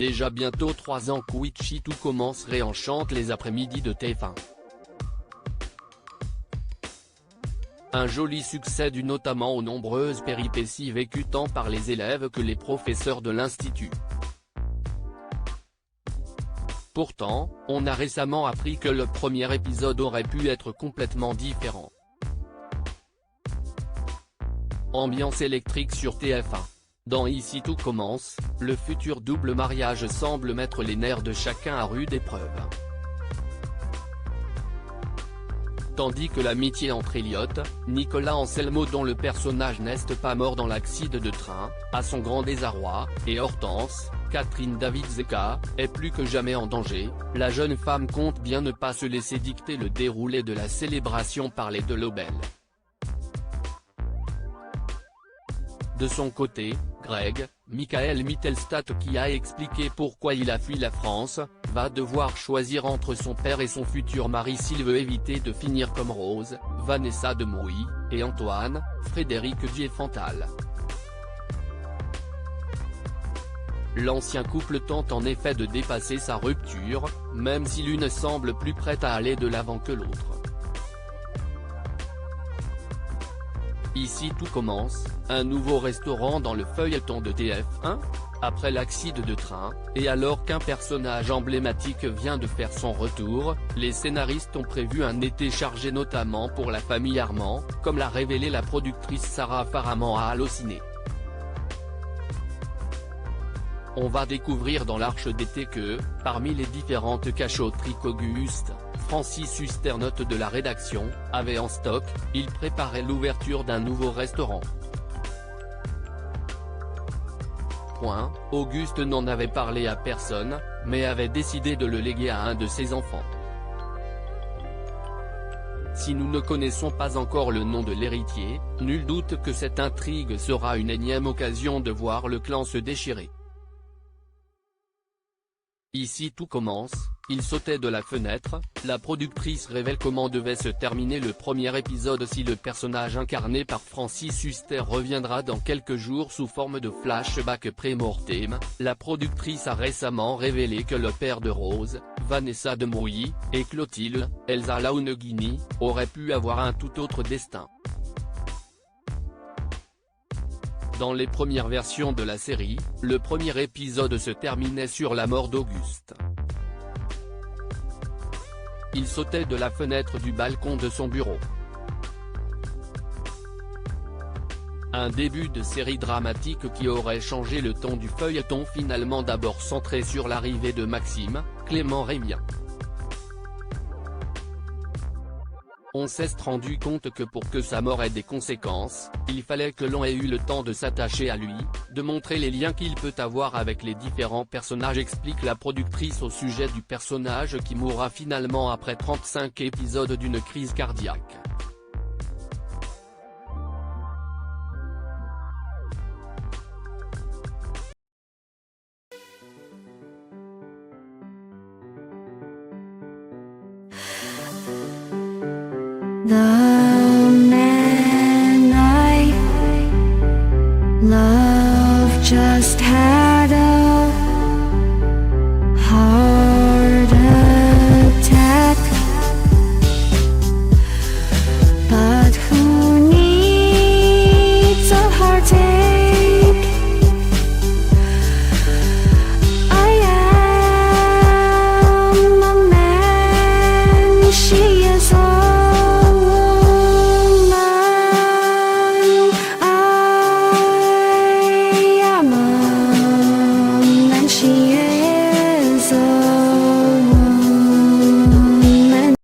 Déjà bientôt 3 ans qu'Witchy Tout commence réenchante les après-midi de TF1. Un joli succès dû notamment aux nombreuses péripéties vécues tant par les élèves que les professeurs de l'institut. Pourtant, on a récemment appris que le premier épisode aurait pu être complètement différent. Ambiance électrique sur TF1. Dans Ici Tout commence, le futur double mariage semble mettre les nerfs de chacun à rude épreuve. Tandis que l'amitié entre Elliot, Nicolas Anselmo dont le personnage n'est pas mort dans l'accident de train, à son grand désarroi, et Hortense, Catherine David-Zeka, est plus que jamais en danger, la jeune femme compte bien ne pas se laisser dicter le déroulé de la célébration par les de Lobel. De son côté, Greg, Michael Mittelstadt qui a expliqué pourquoi il a fui la France, va devoir choisir entre son père et son futur mari s'il veut éviter de finir comme Rose, Vanessa Demouy, et Antoine, Frédéric Diefenthal. L'ancien couple tente en effet de dépasser sa rupture, même si l'une semble plus prête à aller de l'avant que l'autre. Ici Tout commence, un nouveau restaurant dans le feuilleton de TF1. Après l'accident de train, et alors qu'un personnage emblématique vient de faire son retour, les scénaristes ont prévu un été chargé notamment pour la famille Armand, comme l'a révélé la productrice Sarah Faraman à Allociné. On va découvrir dans l'Arche d'été que, parmi les différentes cachotteries qu'Auguste, Francis Huster, note de la rédaction, avait en stock, il préparait l'ouverture d'un nouveau restaurant. Auguste n'en avait parlé à personne, mais avait décidé de le léguer à un de ses enfants. Si nous ne connaissons pas encore le nom de l'héritier, nul doute que cette intrigue sera une énième occasion de voir le clan se déchirer. Ici Tout commence, il sautait de la fenêtre, la productrice révèle comment devait se terminer le premier épisode si le personnage incarné par Francis Huster reviendra dans quelques jours sous forme de flashback pré-mortem. La productrice a récemment révélé que le père de Rose, Vanessa Demouy, et Clotilde, Elsa Launeghini, aurait pu avoir un tout autre destin. Dans les premières versions de la série, le premier épisode se terminait sur la mort d'Auguste. Il sautait de la fenêtre du balcon de son bureau. Un début de série dramatique qui aurait changé le ton du feuilleton, finalement d'abord centré sur l'arrivée de Maxime, Clément Rémien. On s'est rendu compte que pour que sa mort ait des conséquences, il fallait que l'on ait eu le temps de s'attacher à lui, de montrer les liens qu'il peut avoir avec les différents personnages, explique la productrice au sujet du personnage qui mourra finalement après 35 épisodes d'une crise cardiaque. 나